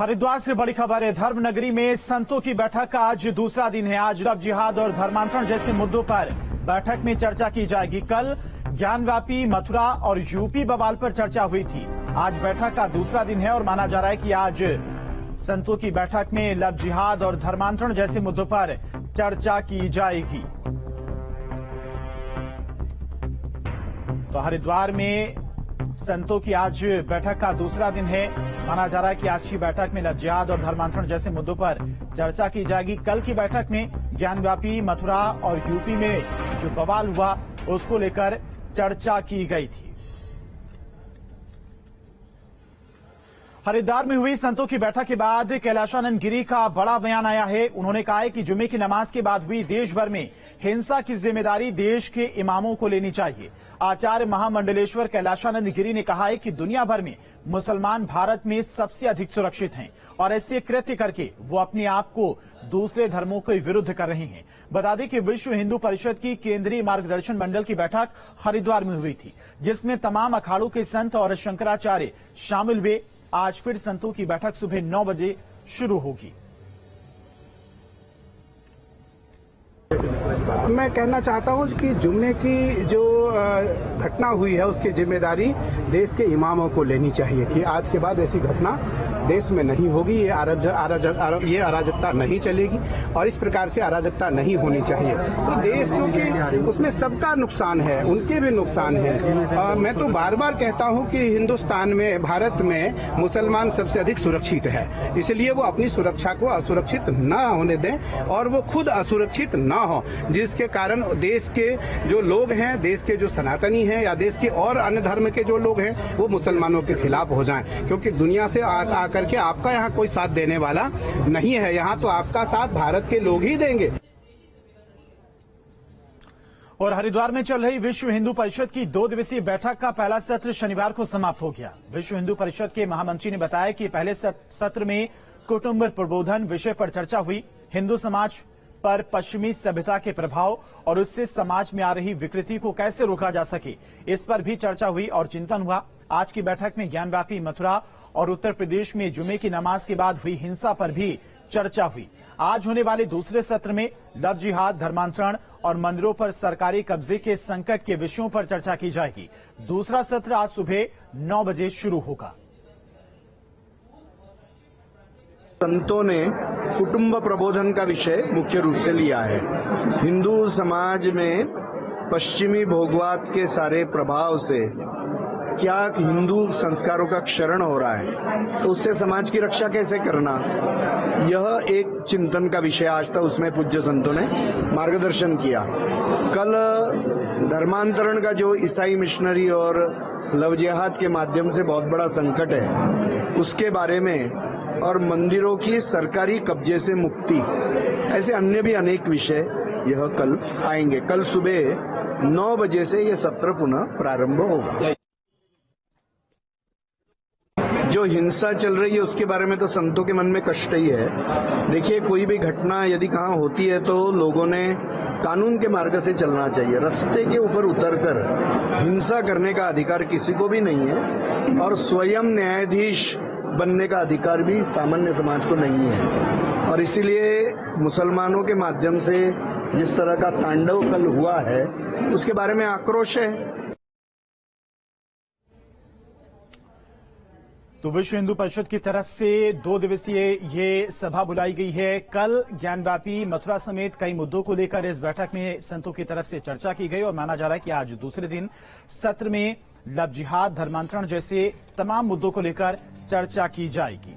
हरिद्वार से बड़ी खबर है। धर्म नगरी में संतों की बैठक का आज दूसरा दिन है। आज लव जिहाद और धर्मांतरण जैसे मुद्दों पर बैठक में चर्चा की जाएगी। कल ज्ञानव्यापी मथुरा और यूपी बवाल पर चर्चा हुई थी। आज बैठक का दूसरा दिन है और माना जा रहा है कि आज संतों की बैठक में लव जिहाद और धर्मांतरण जैसे मुद्दों पर चर्चा की जाएगी। तो हरिद्वार में संतों की आज बैठक का दूसरा दिन है। माना जा रहा है कि आज की बैठक में लव जिहाद और धर्मांतरण जैसे मुद्दों पर चर्चा की जाएगी। कल की बैठक में ज्ञानव्यापी मथुरा और यूपी में जो बवाल हुआ उसको लेकर चर्चा की गई थी। हरिद्वार में हुई संतों की बैठक के बाद कैलाशानंद गिरी का बड़ा बयान आया है। उन्होंने कहा है कि जुमे की नमाज के बाद हुई देश भर में हिंसा की जिम्मेदारी देश के इमामों को लेनी चाहिए। आचार्य महामंडलेश्वर कैलाशानंद गिरी ने कहा है कि दुनिया भर में मुसलमान भारत में सबसे अधिक सुरक्षित हैं और ऐसे कृत्य करके वो अपने आप को दूसरे धर्मों के विरुद्ध कर रहे हैं। बता दें कि विश्व हिंदू परिषद की केंद्रीय मार्गदर्शन मंडल की बैठक हरिद्वार में हुई थी, जिसमें तमाम अखाड़ों के संत और शंकराचार्य शामिल हुए। आज फिर संतों की बैठक सुबह 9 बजे शुरू होगी। मैं कहना चाहता हूं कि जुम्मे की जो घटना हुई है उसकी जिम्मेदारी देश के इमामों को लेनी चाहिए कि आज के बाद ऐसी घटना देश में नहीं होगी। ये अराजकता नहीं चलेगी और इस प्रकार से अराजकता नहीं होनी चाहिए। तो देश, क्योंकि उसमें सबका नुकसान है, उनके भी नुकसान है। मैं तो बार बार कहता हूं कि हिंदुस्तान में, भारत में मुसलमान सबसे अधिक सुरक्षित है, इसलिए वो अपनी सुरक्षा को असुरक्षित न होने दें और वो खुद असुरक्षित न हो, जिसके कारण देश के जो लोग हैं, देश के जो सनातनी हैं या देश के और अन्य धर्म के जो लोग हैं वो मुसलमानों के खिलाफ हो जाएं। क्योंकि दुनिया से आकर के आपका यहाँ कोई साथ देने वाला नहीं है, यहाँ तो आपका साथ भारत के लोग ही देंगे। और हरिद्वार में चल रही विश्व हिंदू परिषद की 2 दिवसीय बैठक का पहला सत्र शनिवार को समाप्त हो गया। विश्व हिंदू परिषद के महामंत्री ने बताया कि पहले सत्र में कुटुंब प्रबोधन विषय पर चर्चा हुई। हिंदू समाज पर पश्चिमी सभ्यता के प्रभाव और उससे समाज में आ रही विकृति को कैसे रोका जा सके, इस पर भी चर्चा हुई और चिंतन हुआ। आज की बैठक में ज्ञानव्यापी मथुरा और उत्तर प्रदेश में जुमे की नमाज के बाद हुई हिंसा पर भी चर्चा हुई। आज होने वाले दूसरे सत्र में लव जिहाद, धर्मांतरण और मंदिरों पर सरकारी कब्जे के संकट के विषयों पर चर्चा की जाएगी। दूसरा सत्र आज सुबह 9 बजे शुरू होगा। संतों ने कुटुंब प्रबोधन का विषय मुख्य रूप से लिया है। हिंदू समाज में पश्चिमी भोगवाद के सारे प्रभाव से क्या हिंदू संस्कारों का क्षरण हो रहा है, तो उससे समाज की रक्षा कैसे करना, यह एक चिंतन का विषय आज तक उसमें पूज्य संतों ने मार्गदर्शन किया। कल धर्मांतरण का जो ईसाई मिशनरी और लव जिहाद के माध्यम से बहुत बड़ा संकट है उसके बारे में और मंदिरों की सरकारी कब्जे से मुक्ति, ऐसे अन्य भी अनेक विषय यह कल आएंगे। कल सुबह 9 बजे से यह सत्र पुनः प्रारंभ होगा। जो हिंसा चल रही है उसके बारे में तो संतों के मन में कष्ट ही है। देखिए, कोई भी घटना यदि कहाँ होती है तो लोगों ने कानून के मार्ग से चलना चाहिए। रास्ते के ऊपर उतरकर हिंसा करने का अधिकार किसी को भी नहीं है और स्वयं न्यायाधीश बनने का अधिकार भी सामान्य समाज को नहीं है। और इसीलिए मुसलमानों के माध्यम से जिस तरह का तांडव कल हुआ है उसके बारे में आक्रोश है। तो विश्व हिंदू परिषद की तरफ से 2 दिवसीय ये सभा बुलाई गई है। कल ज्ञानव्यापी मथुरा समेत कई मुद्दों को लेकर इस बैठक में संतों की तरफ से चर्चा की गई और माना जा रहा है कि आज दूसरे दिन सत्र में लव जिहाद, धर्मांतरण जैसे तमाम मुद्दों को लेकर चर्चा की जाएगी।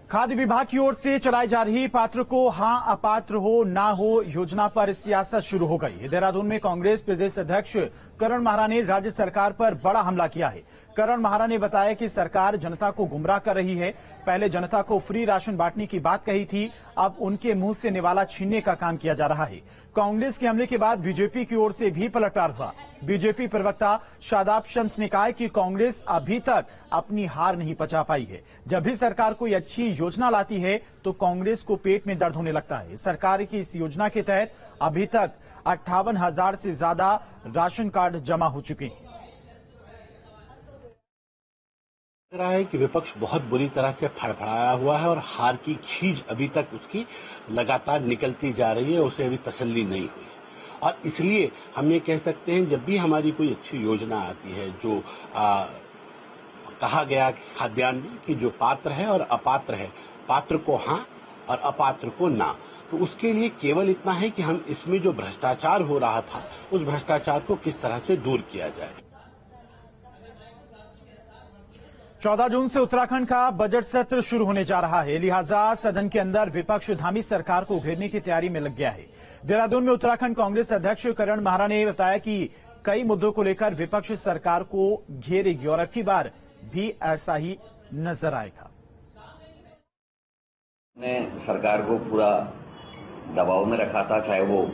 खाद्य विभाग की ओर से चलाई जा रही पात्र को हां अपात्र हो ना हो योजना पर सियासत शुरू हो गई। देहरादून में कांग्रेस प्रदेश अध्यक्ष करण माहरा ने राज्य सरकार पर बड़ा हमला किया है। करण माहरा ने बताया कि सरकार जनता को गुमराह कर रही है। पहले जनता को फ्री राशन बांटने की बात कही थी, अब उनके मुंह से निवाला छीनने का काम किया जा रहा है। कांग्रेस के हमले के बाद बीजेपी की ओर से भी पलटवार हुआ। बीजेपी प्रवक्ता शादाब शम्स ने कहा कि कांग्रेस अभी तक अपनी हार नहीं पचा पाई है। जब भी सरकार कोई अच्छी योजना लाती है तो कांग्रेस को पेट में दर्द होने लगता है। सरकार की इस योजना के तहत अभी तक 58,000 से ज्यादा राशन कार्ड जमा हो चुके हैं। रहा है कि विपक्ष बहुत बुरी तरह से फड़फड़ाया हुआ है और हार की खींच अभी तक उसकी लगातार निकलती जा रही है, उसे अभी तसल्ली नहीं हुई। और इसलिए हम ये कह सकते हैं, जब भी हमारी कोई अच्छी योजना आती है, जो कहा गया खाद्यान्न में कि जो पात्र है और अपात्र है, पात्र को हाँ और अपात्र को ना, तो उसके लिए केवल इतना है कि हम इसमें जो भ्रष्टाचार हो रहा था उस भ्रष्टाचार को किस तरह से दूर किया जाए। 14 जून से उत्तराखंड का बजट सत्र शुरू होने जा रहा है, लिहाजा सदन के अंदर विपक्ष धामी सरकार को घेरने की तैयारी में लग गया है। देहरादून में उत्तराखंड कांग्रेस अध्यक्ष करण महारा ने बताया कि कई मुद्दों को लेकर विपक्ष सरकार को घेरेगी और अब की बार भी ऐसा ही नजर आएगा। ने सरकार को पूरा दबाव में रखा था, चाहे वो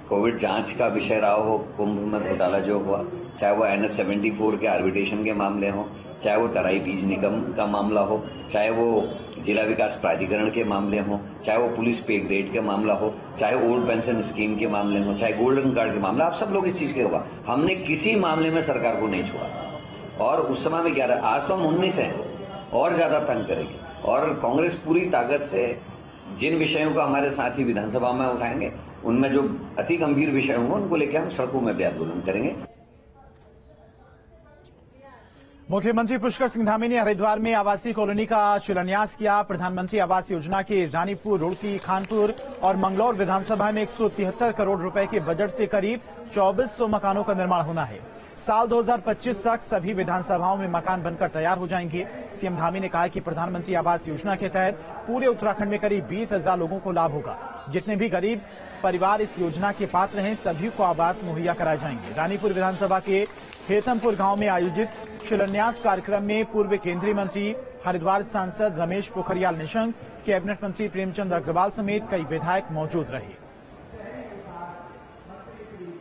कोविड जांच का विषय रहा हो, कुंभ में घोटाला जो हुआ, चाहे वो NH 74 के आर्बिट्रेशन के मामले हो, चाहे वो तराई बीज निगम का मामला हो, चाहे वो जिला विकास प्राधिकरण के मामले हो, चाहे वो पुलिस पे ग्रेड के मामला हो, चाहे ओल्ड पेंशन स्कीम के मामले हो, चाहे गोल्डन कार्ड के मामला, आप सब लोग इस चीज के होगा। हमने किसी मामले में सरकार को नहीं छोड़ा और उस समय में 11, आज तो हम 19 हैं और ज्यादा तंग करेंगे और कांग्रेस पूरी ताकत से जिन विषयों को हमारे साथी विधानसभा में उठाएंगे, उनमें जो अति गंभीर विषय होंगे उनको लेकर हम सड़कों में भी आंदोलन करेंगे। मुख्यमंत्री पुष्कर सिंह धामी ने हरिद्वार में आवासीय कॉलोनी का शिलान्यास किया। प्रधानमंत्री आवास योजना के रानीपुर, रुड़की, खानपुर और मंगलौर विधानसभा में 173 करोड़ रुपए के बजट से करीब 2400 मकानों का निर्माण होना है। साल 2025 तक सभी विधानसभाओं में मकान बनकर तैयार हो जाएंगे। सीएम धामी ने कहा कि प्रधानमंत्री आवास योजना के तहत पूरे उत्तराखंड में करीब 20,000 लोगों को लाभ होगा। जितने भी गरीब परिवार इस योजना के पात्र हैं, सभी को आवास मुहैया कराए जाएंगे। रानीपुर विधानसभा के हेतमपुर गांव में आयोजित शिलान्यास कार्यक्रम में पूर्व केंद्रीय मंत्री, हरिद्वार सांसद रमेश पोखरियाल निशंक, कैबिनेट मंत्री प्रेमचंद अग्रवाल समेत कई विधायक मौजूद रहे।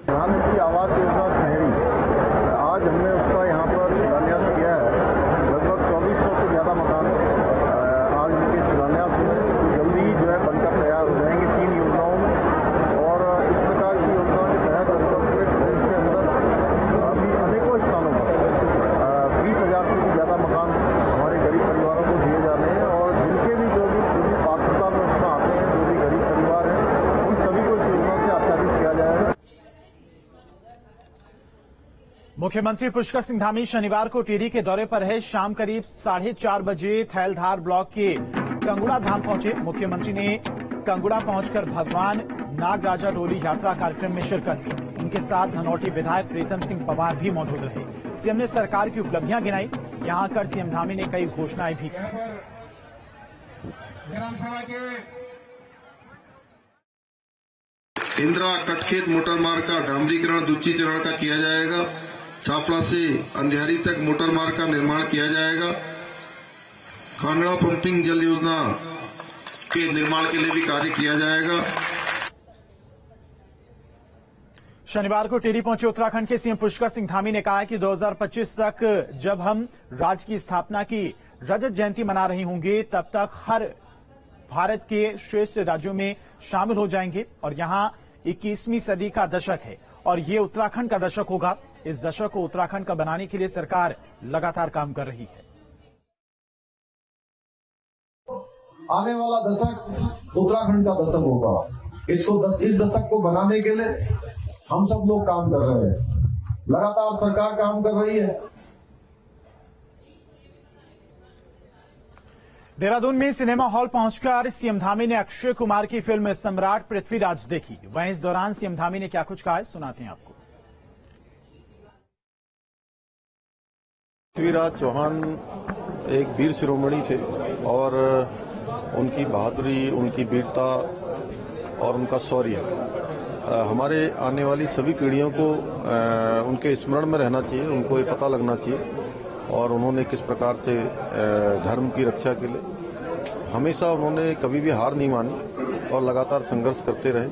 प्रधानमंत्री आवास योजना शहरी, आज हमने उसका यहाँ पर शिलान्यास किया है। लगभग 2400 से ज्यादा मकान आज उनके शिलान्यास में जल्दी ही जो है बनकर तैयार हो जाएंगे 3 योजनाओं में। और इस प्रकार की योजना के तहत पूरे प्रदेश के अंदर अभी अनेकों स्थानों पर 20,000 से भी ज्यादा मकान हमारे गरीब परिवारों को दिए जा रहे हैं और जिनके भी जो भी पात्रता में उसमें आते हैं, जो भी गरीब परिवार हैं, उन सभी को इस योजना से आच्छादित किया जाएगा। मुख्यमंत्री पुष्कर सिंह धामी शनिवार को टिहरी के दौरे पर है। शाम करीब 4:30 बजे थैलधार ब्लॉक के कंगुड़ा धाम पहुंचे। मुख्यमंत्री ने कंगुड़ा पहुंचकर भगवान नागराजा डोली यात्रा कार्यक्रम में शिरकत की। उनके साथ धनौटी विधायक प्रीतम सिंह पवार भी मौजूद रहे। सीएम ने सरकार की उपलब्धियां गिनाई। यहां आकर सीएम धामी ने कई घोषणाएं भी की। इंदिरा कटखेत मोटर मार्ग का डामरीकरण द्वितीय चरण का किया जाएगा। छापड़ा से अंधेरी तक मोटर मार्ग का निर्माण किया जाएगा। कांगड़ा पंपिंग जल योजना के निर्माण के लिए भी कार्य किया जाएगा। शनिवार को टिहरी पहुंचे उत्तराखंड के सीएम पुष्कर सिंह धामी ने कहा कि 2025 तक जब हम राज्य की स्थापना की रजत जयंती मना रहे होंगे, तब तक हर भारत के श्रेष्ठ राज्यों में शामिल हो जाएंगे और यहां 21वीं सदी का दशक है और ये उत्तराखंड का दशक होगा। इस दशक को उत्तराखंड का बनाने के लिए सरकार लगातार काम कर रही है। आने वाला दशक उत्तराखंड का दशक होगा। इस दशक को बनाने के लिए हम सब लोग काम कर रहे हैं, लगातार सरकार काम कर रही है। देहरादून में सिनेमा हॉल पहुंचकर सीएम धामी ने अक्षय कुमार की फिल्म सम्राट पृथ्वीराज देखी। वहीं इस दौरान सीएम धामी ने क्या कुछ कहा है, सुनाते हैं आपको। पृथ्वीराज चौहान एक वीर शिरोमणि थे और उनकी बहादुरी, उनकी वीरता और उनका शौर्य हमारे आने वाली सभी पीढ़ियों को उनके स्मरण में रहना चाहिए, उनको ये पता लगना चाहिए और उन्होंने किस प्रकार से धर्म की रक्षा के लिए हमेशा उन्होंने कभी भी हार नहीं मानी और लगातार संघर्ष करते रहे।